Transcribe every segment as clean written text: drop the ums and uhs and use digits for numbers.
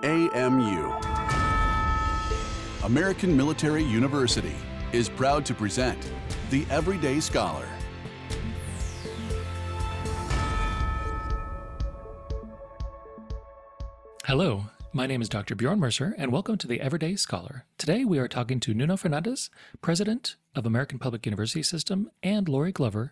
AMU, American Military University, is proud to present The Everyday Scholar. Hello, my name is Dr. Bjorn Mercer, and welcome to The Everyday Scholar. Today we are talking to Nuno Fernandes, President of American Public University System, and Lori Glover,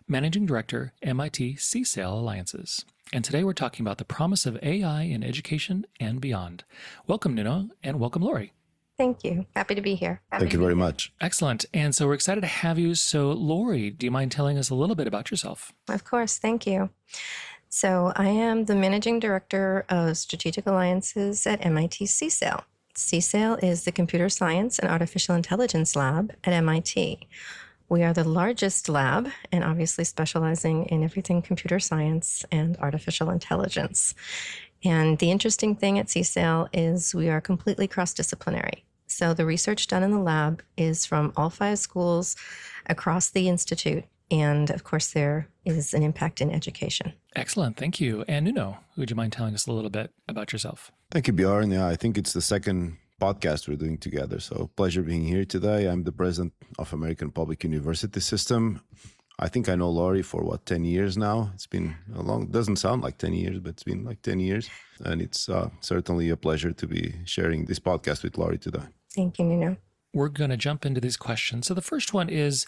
Managing Director, MIT CSAIL Alliances. And today we're talking about the promise of AI in education and beyond. Welcome, Nuno, and welcome, Lori. Thank you. Happy to be here. Thank you very much. Excellent. And so we're excited to have you. So, Lori, do you mind telling us a little bit about yourself? Of course. Thank you. So I am the Managing Director of Strategic Alliances at MIT CSAIL. CSAIL is the Computer Science and Artificial Intelligence Lab at MIT. We are the largest lab and obviously specializing in everything computer science and artificial intelligence. And the interesting thing at CSAIL is we are completely cross-disciplinary. So the research done in the lab is from all 5 schools across the institute. And of course, there is an impact in education. Excellent. Thank you. And Nuno, would you mind telling us a little bit about yourself? Thank you, Bjorn. Yeah, I think it's the second podcast we're doing together. So pleasure being here today. I'm the president of American Public University System. I think I know Lori for 10 years now. It's been a long, doesn't sound like 10 years, but it's been like 10 years. And it's certainly a pleasure to be sharing this podcast with Lori today. Thank you, Nuno. We're going to jump into these questions. So the first one is,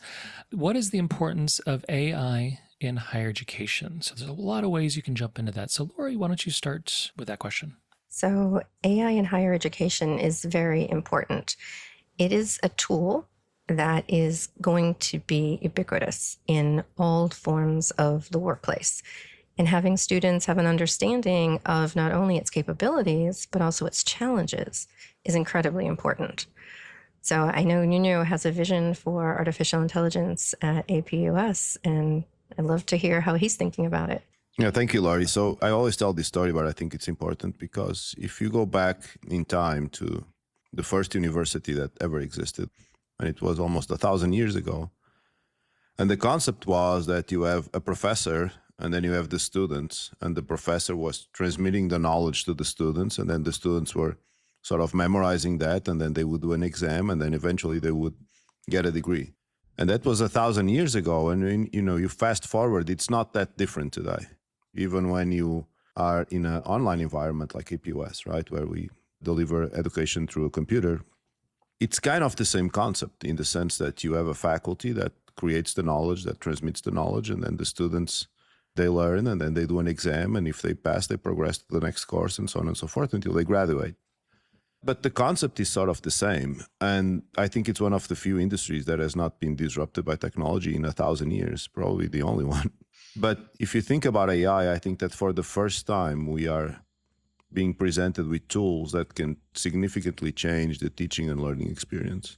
what is the importance of AI in higher education? So there's a lot of ways you can jump into that. So Lori, why don't you start with that question? So AI in higher education is very important. It is a tool that is going to be ubiquitous in all forms of the workplace. And having students have an understanding of not only its capabilities, but also its challenges is incredibly important. So I know Nuno has a vision for artificial intelligence at APUS, and I'd love to hear how he's thinking about it. Yeah, thank you, Lori. So I always tell this story, but I think it's important because if you go back in time to the first university that ever existed, and it was almost 1,000 years ago, and the concept was that you have a professor and then you have the students, and the professor was transmitting the knowledge to the students, and then the students were sort of memorizing that, and then they would do an exam, and then eventually they would get a degree. And that was 1,000 years ago. And you fast forward, it's not that different today. Even when you are in an online environment like APUS, right, where we deliver education through a computer, it's kind of the same concept in the sense that you have a faculty that creates the knowledge, that transmits the knowledge, and then the students, they learn, and then they do an exam, and if they pass, they progress to the next course, and so on and so forth until they graduate. But the concept is sort of the same. And I think it's one of the few industries that has not been disrupted by technology in 1,000 years, probably the only one. But if you think about AI, I think that for the first time, we are being presented with tools that can significantly change the teaching and learning experience.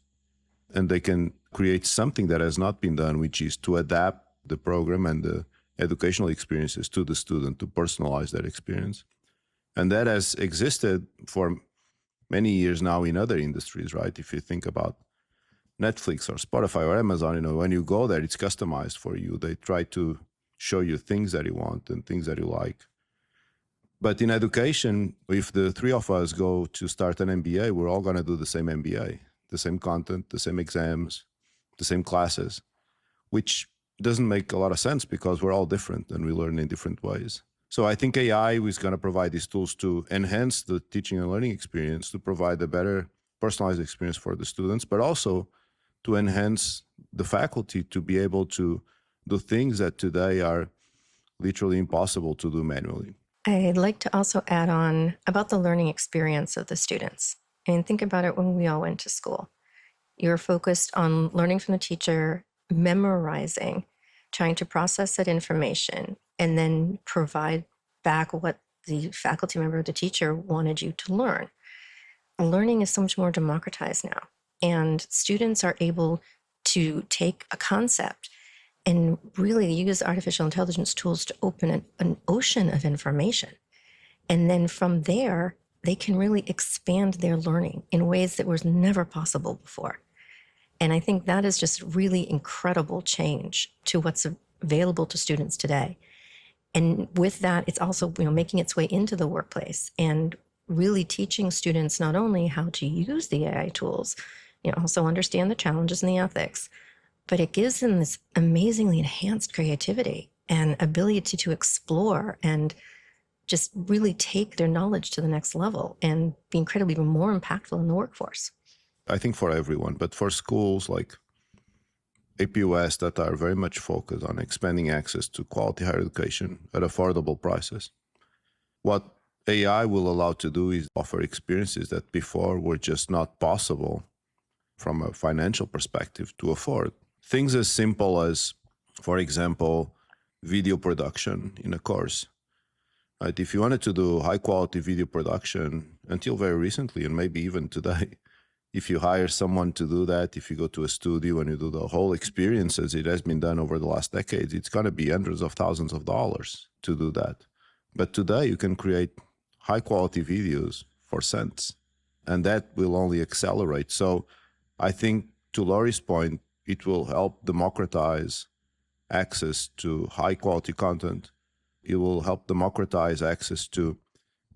And they can create something that has not been done, which is to adapt the program and the educational experiences to the student, to personalize that experience. And that has existed for many years now in other industries, right? If you think about Netflix or Spotify or Amazon, when you go there, it's customized for you. They try to show you things that you want and things that you like. But in education, if the 3 of us go to start an MBA, we're all going to do the same MBA, the same content, the same exams, the same classes, which doesn't make a lot of sense because we're all different and we learn in different ways. So I think AI is going to provide these tools to enhance the teaching and learning experience, to provide a better personalized experience for the students, but also to enhance the faculty to be able to do things that today are literally impossible to do manually. I'd like to also add on about the learning experience of the students. And think about it when we all went to school. You're focused on learning from the teacher, memorizing, trying to process that information, and then provide back what the faculty member or the teacher wanted you to learn. Learning is so much more democratized now, and students are able to take a concept and really use artificial intelligence tools to open an ocean of information. And then from there, they can really expand their learning in ways that was never possible before. And I think that is just really incredible change to what's available to students today. And with that, it's also making its way into the workplace. And really teaching students not only how to use the AI tools, also understand the challenges and the ethics, but it gives them this amazingly enhanced creativity and ability to explore and just really take their knowledge to the next level and be incredibly even more impactful in the workforce. I think for everyone, but for schools like APUS that are very much focused on expanding access to quality higher education at affordable prices, what AI will allow to do is offer experiences that before were just not possible from a financial perspective to afford. Things as simple as, for example, video production in a course. Right? If you wanted to do high quality video production until very recently, and maybe even today, if you hire someone to do that, if you go to a studio and you do the whole experience as it has been done over the last decades, it's going to be hundreds of thousands of dollars to do that. But today you can create high quality videos for cents, and that will only accelerate. So I think, to Laurie's point, it will help democratize access to high quality content. It will help democratize access to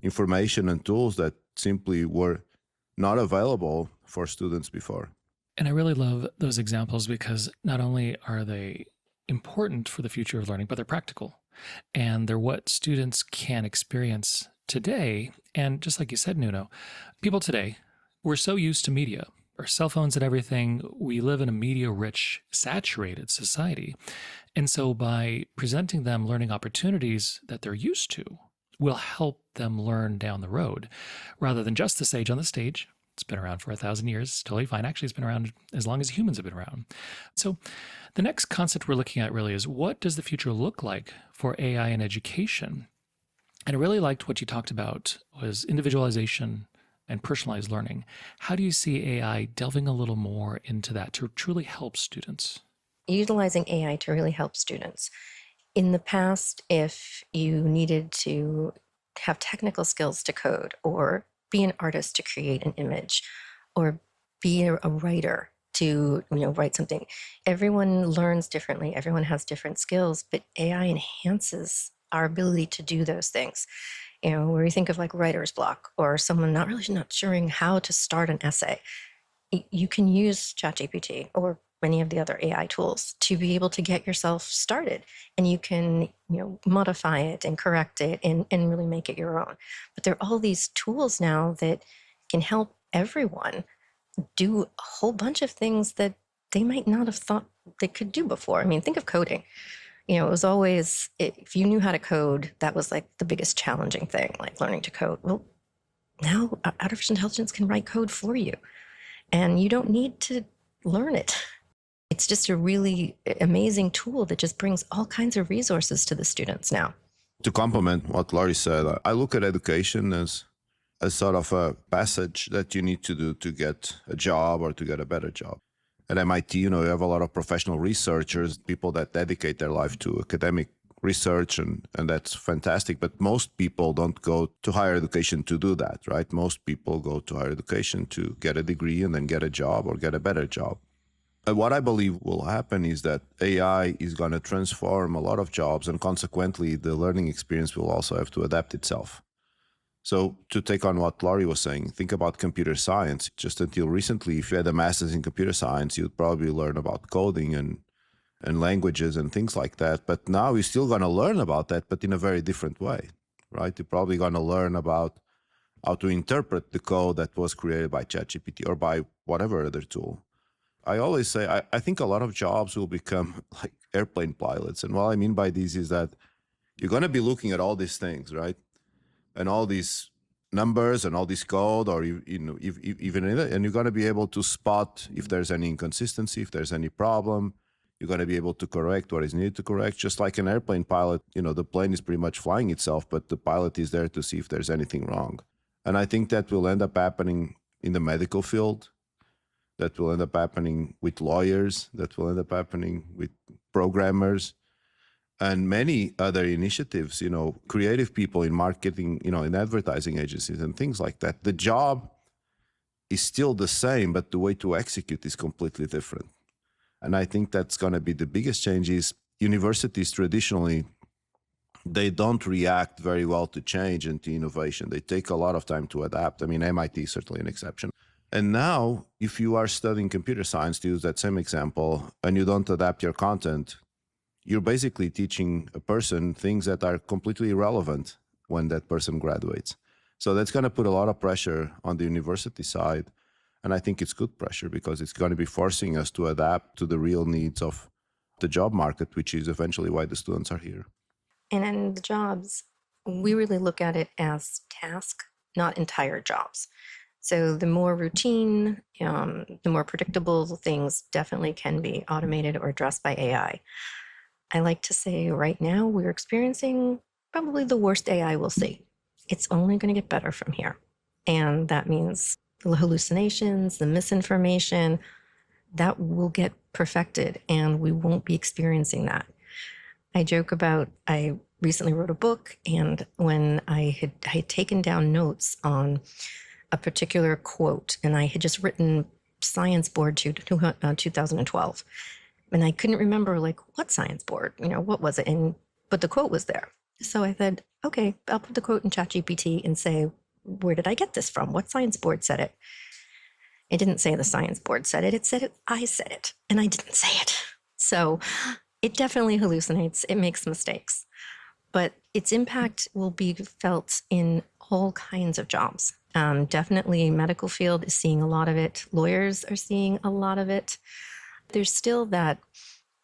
information and tools that simply were not available for students before. And I really love those examples because not only are they important for the future of learning, but they're practical. And they're what students can experience today. And just like you said, Nuno, people today, we're so used to media, our cell phones and everything. We live in a media-rich, saturated society. And so by presenting them learning opportunities that they're used to, will help them learn down the road rather than just the sage on the stage. It's been around for 1,000 years. Totally fine. Actually, it's been around as long as humans have been around. So the next concept we're looking at really is, what does the future look like for AI in education? And I really liked what you talked about was individualization and personalized learning. How do you see AI delving a little more into that to truly help students? Utilizing AI to really help students. In the past, if you needed to have technical skills to code, or be an artist to create an image, or be a writer to write something, everyone learns differently. Everyone has different skills, but AI enhances our ability to do those things. Where you think of like writer's block, or someone not sure how to start an essay, you can use ChatGPT or many of the other AI tools to be able to get yourself started, and you can modify it and correct it and really make it your own. But there are all these tools now that can help everyone do a whole bunch of things that they might not have thought they could do before. I mean, think of coding. It was always, if you knew how to code, that was like the biggest challenging thing, like learning to code. Well, now artificial intelligence can write code for you, and you don't need to learn it. It's just a really amazing tool that just brings all kinds of resources to the students now. To complement what Laurie said, I look at education as sort of a passage that you need to do to get a job or to get a better job. At MIT, you have a lot of professional researchers, people that dedicate their life to academic research, and that's fantastic. But most people don't go to higher education to do that, right? Most people go to higher education to get a degree and then get a job or get a better job. And what I believe will happen is that AI is going to transform a lot of jobs, and consequently, the learning experience will also have to adapt itself. So to take on what Laurie was saying, think about computer science. Just until recently, if you had a master's in computer science, you'd probably learn about coding and languages and things like that. But now you're still going to learn about that, but in a very different way, right? You're probably going to learn about how to interpret the code that was created by ChatGPT or by whatever other tool. I always say, I think a lot of jobs will become like airplane pilots. And what I mean by this is that you're going to be looking at all these things, right? And all these numbers and all this code, or even and you're going to be able to spot if there's any inconsistency, if there's any problem. You're going to be able to correct what is needed to correct. Just like an airplane pilot, the plane is pretty much flying itself, but the pilot is there to see if there's anything wrong. And I think that will end up happening in the medical field. That will end up happening with lawyers. That will end up happening with programmers. And many other initiatives, creative people in marketing, in advertising agencies and things like that. The job is still the same, but the way to execute is completely different. And I think that's going to be the biggest change. Is universities traditionally they don't react very well to change and to innovation. They take a lot of time to adapt. I mean, MIT is certainly an exception. And now, if you are studying computer science, to use that same example, and you don't adapt your content, you're basically teaching a person things that are completely irrelevant when that person graduates. So that's going to put a lot of pressure on the university side. And I think it's good pressure because it's going to be forcing us to adapt to the real needs of the job market, which is eventually why the students are here. And in the jobs, we really look at it as task, not entire jobs. So the more routine, the more predictable things definitely can be automated or addressed by AI. I like to say right now we're experiencing probably the worst AI we'll see. It's only going to get better from here. And that means the hallucinations, the misinformation, that will get perfected and we won't be experiencing that. I joke about, I recently wrote a book, and when I had taken down notes on a particular quote, and I had just written Science Board 2012, and I couldn't remember like what science board, what was it? But the quote was there. So I said, okay, I'll put the quote in ChatGPT and say, where did I get this from? What science board said it? It didn't say the science board said it. It said I said it, and I didn't say it. So it definitely hallucinates. It makes mistakes. But its impact will be felt in all kinds of jobs. Definitely medical field is seeing a lot of it. Lawyers are seeing a lot of it. There's still that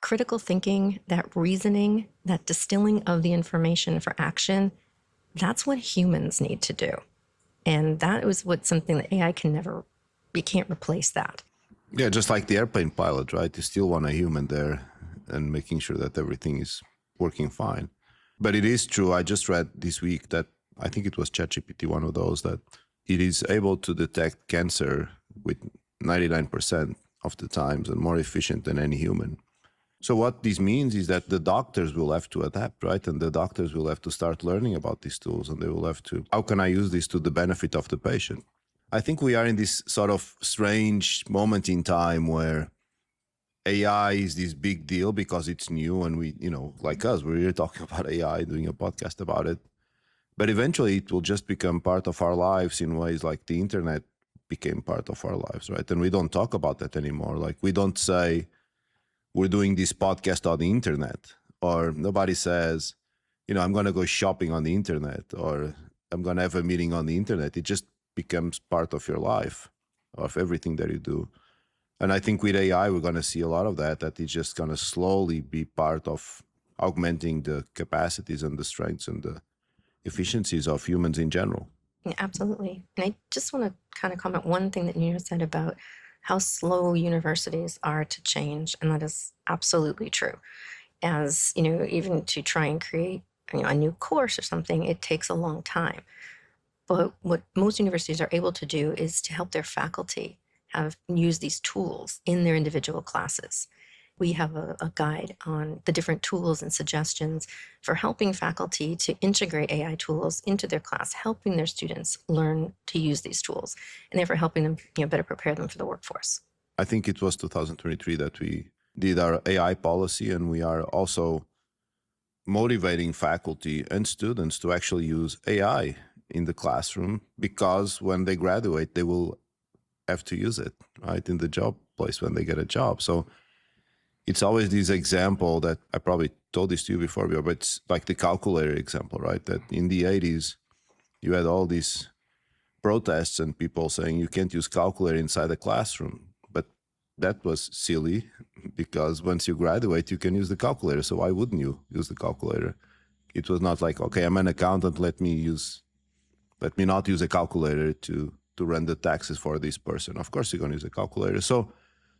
critical thinking, that reasoning, that distilling of the information for action. That's what humans need to do. And that is what something that AI can never, you can't replace that. Yeah, just like the airplane pilot, right? You still want a human there and making sure that everything is working fine. But it is true. I just read this week that, I think it was ChatGPT, one of those, that it is able to detect cancer with 99% of the times and more efficient than any human. So what this means is that the doctors will have to adapt, right? And the doctors will have to start learning about these tools, and they will have to, how can I use this to the benefit of the patient? I think we are in this sort of strange moment in time where AI is this big deal because it's new, and we, like us, we're here talking about AI, doing a podcast about it. But eventually it will just become part of our lives in ways like the internet became part of our lives, right? And we don't talk about that anymore. Like, we don't say we're doing this podcast on the internet, or nobody says, I'm going to go shopping on the internet, or I'm going to have a meeting on the internet. It just becomes part of your life, of everything that you do. And I think with AI, we're going to see a lot of that it's just going to slowly be part of augmenting the capacities and the strengths and the efficiencies of humans in general. Yeah, absolutely. And I just want to kind of comment one thing that Nuno said about how slow universities are to change. And that is absolutely true. As, even to try and create a new course or something, it takes a long time. But what most universities are able to do is to help their faculty use these tools in their individual classes. We have a guide on the different tools and suggestions for helping faculty to integrate AI tools into their class, helping their students learn to use these tools, and therefore helping them better prepare them for the workforce. I think it was 2023 that we did our AI policy, and we are also motivating faculty and students to actually use AI in the classroom, because when they graduate, they will have to use it, right, in the job place when they get a job. So it's always this example that I probably told this to you before, but it's like the calculator example, right? That in the 80s, you had all these protests and people saying you can't use calculator inside the classroom. But that was silly, because once you graduate, you can use the calculator. So why wouldn't you use the calculator? It was not like, okay, I'm an accountant, let me not use a calculator to run the taxes for this person. Of course, you're going to use a calculator. So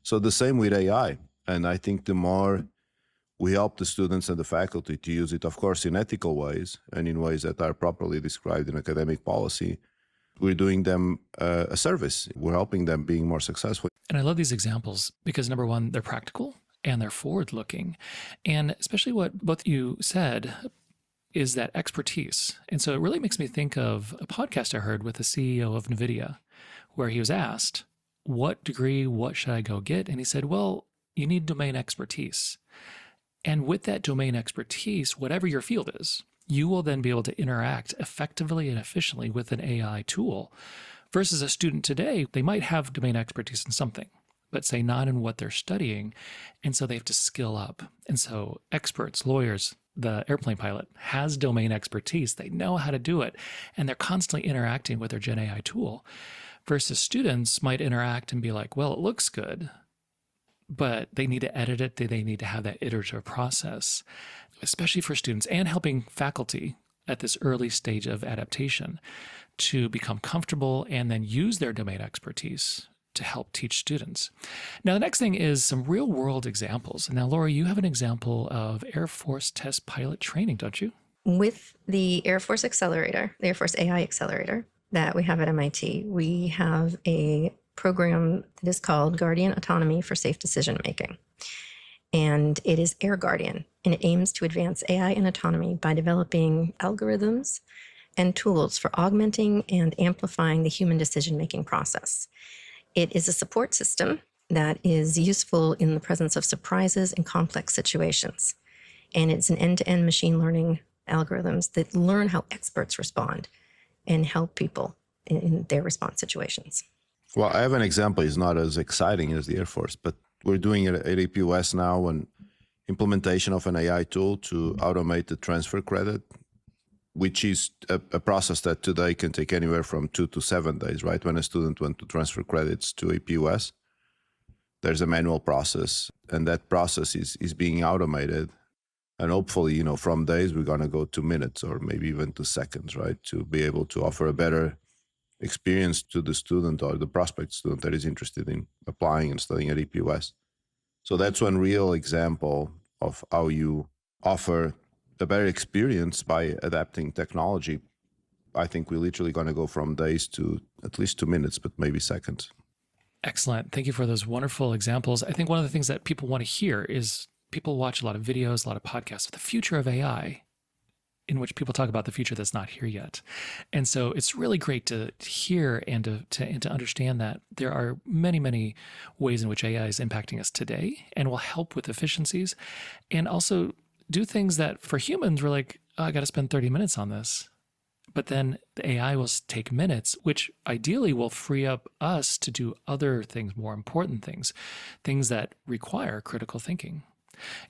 the same with AI. And I think the more we help the students and the faculty to use it, of course, in ethical ways and in ways that are properly described in academic policy, we're doing them a service. We're helping them being more successful. And I love these examples because, number one, they're practical and they're forward-looking. And especially what both of you said is that expertise. And so it really makes me think of a podcast I heard with the CEO of NVIDIA, where he was asked, what degree, what should I go get? And he said, well, you need domain expertise. And with that domain expertise, whatever your field is, you will then be able to interact effectively and efficiently with an AI tool. Versus a student today, they might have domain expertise in something, but say not in what they're studying. And so they have to skill up. And so experts, lawyers, the airplane pilot has domain expertise. They know how to do it. And they're constantly interacting with their Gen AI tool. Versus students might interact and be like, well, it looks good, but they need to edit it. They need to have that iterative process, especially for students and helping faculty at this early stage of adaptation to become comfortable and then use their domain expertise to help teach students. Now, the next thing is some real world examples. Now, Laura, you have an example of Air Force test pilot training, don't you? With the Air Force Accelerator, the Air Force AI Accelerator that we have at MIT, we have a program that is called Guardian Autonomy for Safe Decision Making. And it is Air Guardian, and it aims to advance AI and autonomy by developing algorithms and tools for augmenting and amplifying the human decision-making process. It is a support system that is useful in the presence of surprises and complex situations. And it's an end-to-end machine learning algorithms that learn how experts respond and help people in their response situations. Well, I have an example. It's not as exciting as the Air Force, but we're doing it at AP West now, an implementation of an AI tool to automate the transfer credit, which is a process that today can take anywhere from 2 to 7 days, right? When a student wants to transfer credits to AP West, there's a manual process, and that process is being automated. And hopefully, from days, we're going to go to minutes or maybe even to seconds, right? To be able to offer a better experience to the student or the prospect student that is interested in applying and studying at AP West. So that's one real example of how you offer a better experience by adapting technology. I think we're literally going to go from days to at least 2 minutes, but maybe seconds. Excellent. Thank you for those wonderful examples. I think one of the things that people want to hear is people watch a lot of videos, a lot of podcasts, the future of AI, in which people talk about the future that's not here yet. And so it's really great to hear and to understand that there are many, many ways in which AI is impacting us today and will help with efficiencies and also do things that for humans, we're like, oh, I got to spend 30 minutes on this. But then the AI will take minutes, which ideally will free up us to do other things, more important things, things that require critical thinking.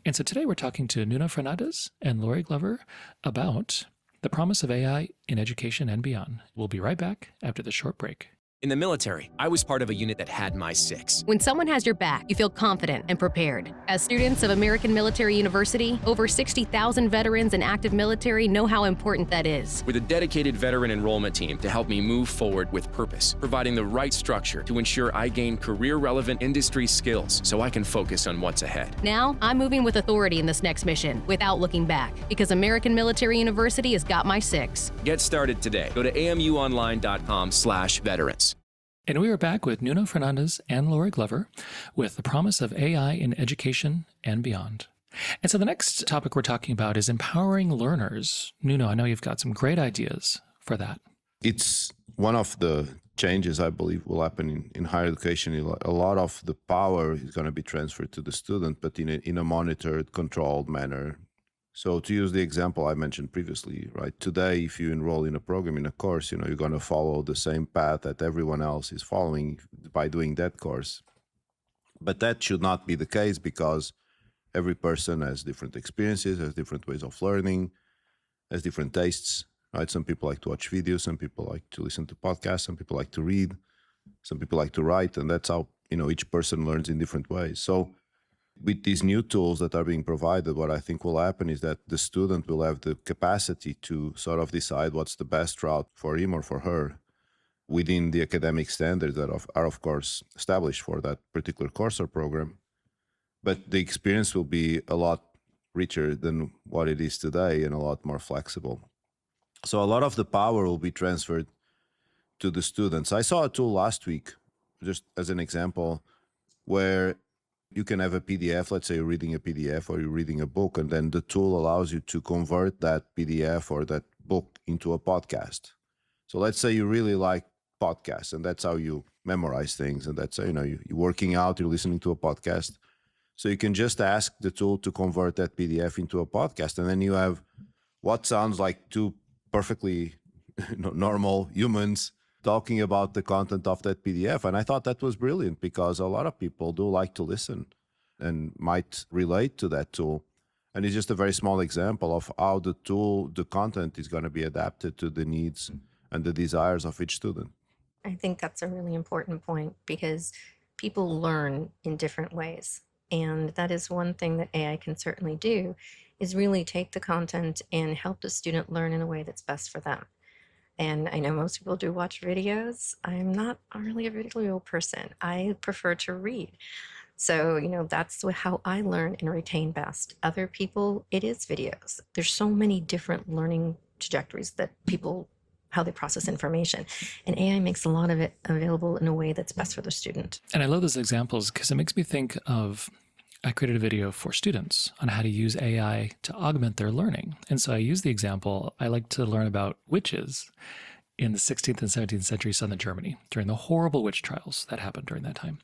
And so today we're talking to Nuno Fernandes and Lori Glover about the promise of AI in education and beyond. We'll be right back after this short break. In the military, I was part of a unit that had my 6. When someone has your back, you feel confident and prepared. As students of American Military University, over 60,000 veterans and active military know how important that is. With a dedicated veteran enrollment team to help me move forward with purpose, providing the right structure to ensure I gain career-relevant industry skills so I can focus on what's ahead. Now, I'm moving with authority in this next mission without looking back because American Military University has got my 6. Get started today. Go to amuonline.com/veterans. And we are back with Nuno Fernandes and Lori Glover with the promise of AI in education and beyond. And so the next topic we're talking about is empowering learners. Nuno, I know you've got some great ideas for that. It's one of the changes I believe will happen in higher education. A lot of the power is going to be transferred to the student, but in a monitored, controlled manner. So to use the example I mentioned previously, right? Today, if you enroll in a program, in a course, you're going to follow the same path that everyone else is following by doing that course. But that should not be the case because every person has different experiences, has different ways of learning, has different tastes, right? Some people like to watch videos, some people like to listen to podcasts, some people like to read, some people like to write, and that's how, each person learns in different ways. So with these new tools that are being provided, what I think will happen is that the student will have the capacity to sort of decide what's the best route for him or for her within the academic standards that are, of course, established for that particular course or program. But the experience will be a lot richer than what it is today and a lot more flexible. So a lot of the power will be transferred to the students. I saw a tool last week, just as an example, where you can have a PDF, let's say you're reading a PDF or you're reading a book, and then the tool allows you to convert that PDF or that book into a podcast. So let's say you really like podcasts, and that's how you memorize things. And that's, you're working out, you're listening to a podcast. So you can just ask the tool to convert that PDF into a podcast, and then you have what sounds like two perfectly normal humans talking about the content of that PDF. And I thought that was brilliant because a lot of people do like to listen and might relate to that tool. And it's just a very small example of how the tool, the content is going to be adapted to the needs and the desires of each student. I think that's a really important point because people learn in different ways. And that is one thing that AI can certainly do, is really take the content and help the student learn in a way that's best for them. And I know most people do watch videos. I'm not really a video person. I prefer to read. So, that's how I learn and retain best. Other people, it is videos. There's so many different learning trajectories that people, how they process information. And AI makes a lot of it available in a way that's best for the student. And I love those examples because it makes me think of, I created a video for students on how to use AI to augment their learning. And so I use the example, I like to learn about witches in the 16th and 17th century southern Germany during the horrible witch trials that happened during that time.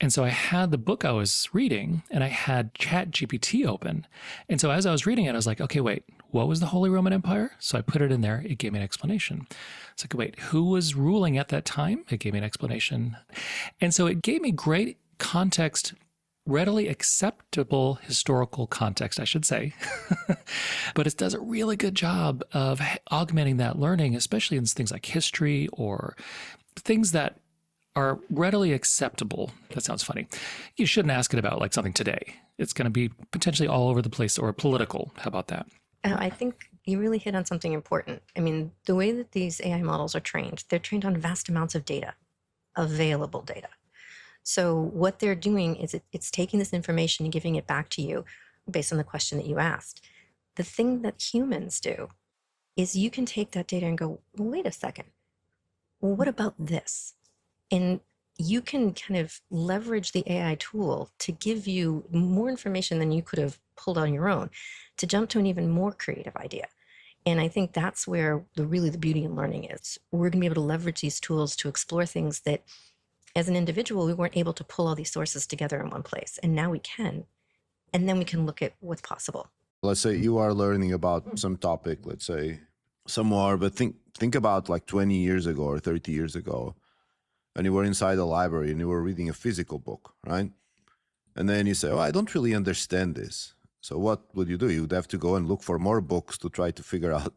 And so I had the book I was reading and I had ChatGPT open. And so as I was reading it, I was like, okay, wait, what was the Holy Roman Empire? So I put it in there. It gave me an explanation. It's like, wait, who was ruling at that time? It gave me an explanation. And so it gave me great context, readily acceptable historical context, I should say. But it does a really good job of augmenting that learning, especially in things like history or things that are readily acceptable. That sounds funny. You shouldn't ask it about like something today. It's going to be potentially all over the place or political. How about that? I think you really hit on something important. I mean, the way that these AI models are trained, they're trained on vast amounts of data, available data. So what they're doing is it's taking this information and giving it back to you based on the question that you asked. The thing that humans do is you can take that data and go, well, wait a second. Well, what about this? And you can kind of leverage the AI tool to give you more information than you could have pulled on your own to jump to an even more creative idea. And I think that's where the beauty in learning is. We're going to be able to leverage these tools to explore things that as an individual, we weren't able to pull all these sources together in one place. And now we can. And then we can look at what's possible. Let's say you are learning about some topic, let's say somewhere, but think about like 20 years ago or 30 years ago, and you were inside a library and you were reading a physical book, right? And then you say, oh, I don't really understand this. So what would you do? You would have to go and look for more books to try to figure out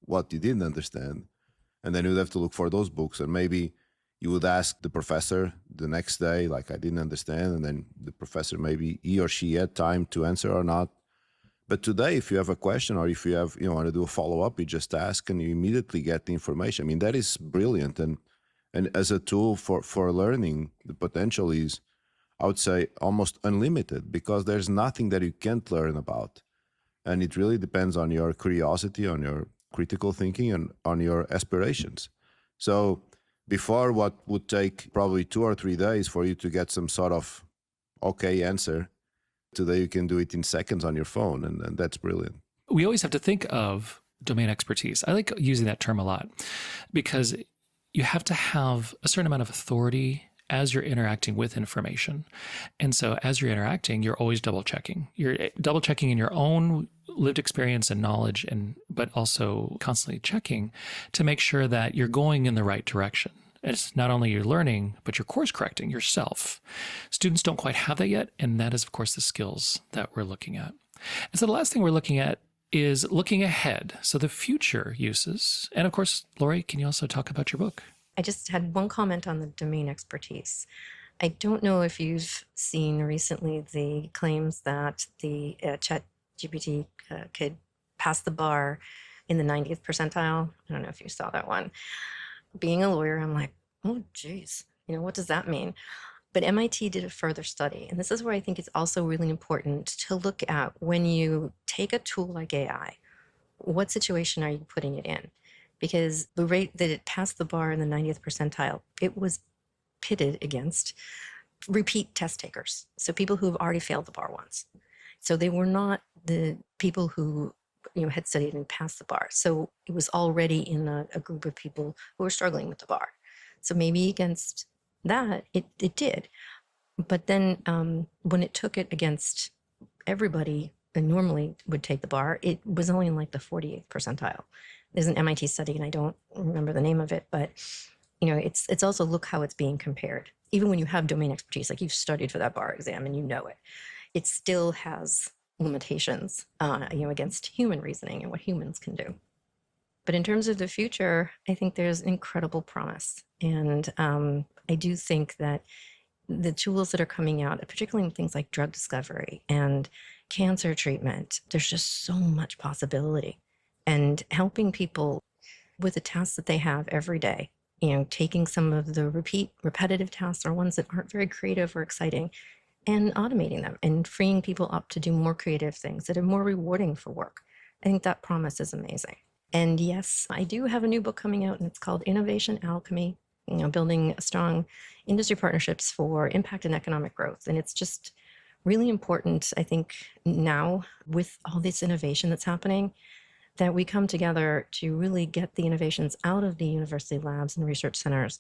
what you didn't understand. And then you would have to look for those books, and maybe you would ask the professor the next day, like, I didn't understand. And then the professor, maybe he or she had time to answer or not. But today, if you have a question or if you want to do a follow-up, you just ask and you immediately get the information. I mean, that is brilliant. And as a tool for learning, the potential is, I would say, almost unlimited, because there's nothing that you can't learn about. And it really depends on your curiosity, on your critical thinking, and on your aspirations. So before, what would take probably 2 or 3 days for you to get some sort of okay answer, today you can do it in seconds on your phone, and that's brilliant. We always have to think of domain expertise. I like using that term a lot because you have to have a certain amount of authority as you're interacting with information. And so as you're interacting, you're always double checking. You're double checking in your own lived experience and knowledge, but also constantly checking to make sure that you're going in the right direction. It's not only you're learning, but you're course correcting yourself. Students don't quite have that yet. And that is, of course, the skills that we're looking at. And so the last thing we're looking at is looking ahead. So the future uses. And of course, Lori, can you also talk about your book? I just had one comment on the domain expertise. I don't know if you've seen recently the claims that the ChatGPT could pass the bar in the 90th percentile. I don't know if you saw that one. Being a lawyer, I'm like, oh, geez, what does that mean? But MIT did a further study. And this is where I think it's also really important to look at when you take a tool like AI, what situation are you putting it in? Because the rate that it passed the bar in the 90th percentile, it was pitted against repeat test takers. So people who've already failed the bar once. So they were not the people who had studied and passed the bar. So it was already in a group of people who were struggling with the bar. So maybe against that, it did. But then when it took it against everybody, normally would take the bar, it was only in like the 48th percentile. There's an MIT study, and I don't remember the name of it, but it's also look how it's being compared. Even when you have domain expertise, like you've studied for that bar exam and you know it, it still has limitations, against human reasoning and what humans can do. But in terms of the future, I think there's incredible promise. And I do think that the tools that are coming out, particularly in things like drug discovery and cancer treatment, there's just so much possibility. And helping people with the tasks that they have every day, taking some of the repetitive tasks or ones that aren't very creative or exciting and automating them and freeing people up to do more creative things that are more rewarding for work. I think that promise is amazing. And yes, I do have a new book coming out, and it's called Innovation Alchemy, building strong industry partnerships for impact and economic growth. And it's just really important, I think, now with all this innovation that's happening, that we come together to really get the innovations out of the university labs and research centers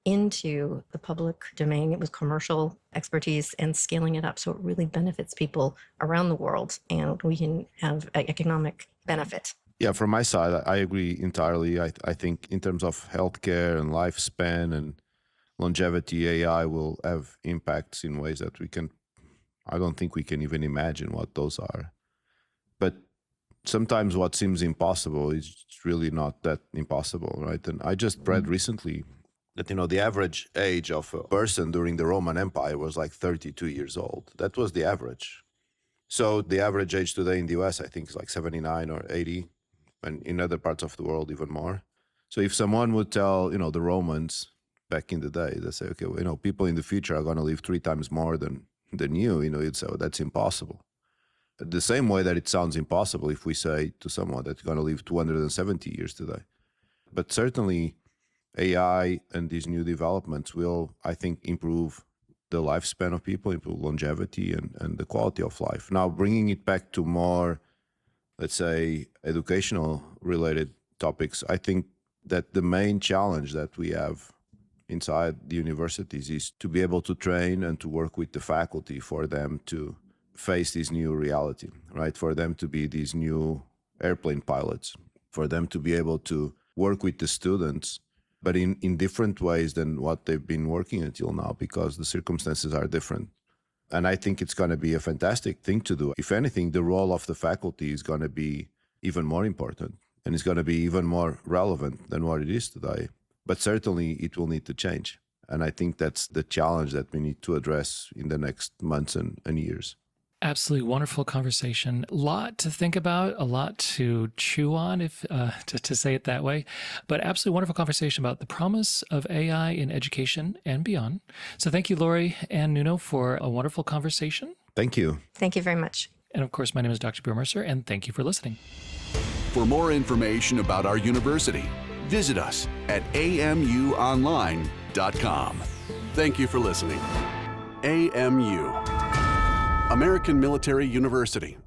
into the public domain with commercial expertise and scaling it up so it really benefits people around the world and we can have economic benefit. Yeah, from my side, I agree entirely. I think in terms of healthcare and lifespan and longevity, AI will have impacts in ways that I don't think we can even imagine what those are. But sometimes what seems impossible is really not that impossible, right? And I just read recently that, the average age of a person during the Roman Empire was like 32 years old. That was the average. So the average age today in the US, I think, is like 79 or 80, and in other parts of the world, even more. So if someone would tell, the Romans back in the day, they say, okay, well, people in the future are going to live 3 times more than you, so that's impossible. The same way that it sounds impossible if we say to someone that you're going to live 270 years today. But certainly AI and these new developments will, I think, improve the lifespan of people, improve longevity and the quality of life. Now, bringing it back to more, let's say, educational related topics, I think that the main challenge that we have inside the universities is to be able to train and to work with the faculty for them to face this new reality, right? For them to be these new airplane pilots, for them to be able to work with the students, but in different ways than what they've been working until now, because the circumstances are different. And I think it's going to be a fantastic thing to do. If anything, the role of the faculty is going to be even more important, and it's going to be even more relevant than what it is today. But certainly it will need to change. And I think that's the challenge that we need to address in the next months and years. Absolutely wonderful conversation. A lot to think about, a lot to chew on, if to say it that way. But absolutely wonderful conversation about the promise of AI in education and beyond. So thank you, Lori and Nuno, for a wonderful conversation. Thank you. Thank you very much. And of course, my name is Dr. Bjorn Mercer, and thank you for listening. For more information about our university, visit us at amuonline.com. Thank you for listening. AMU, American Military University.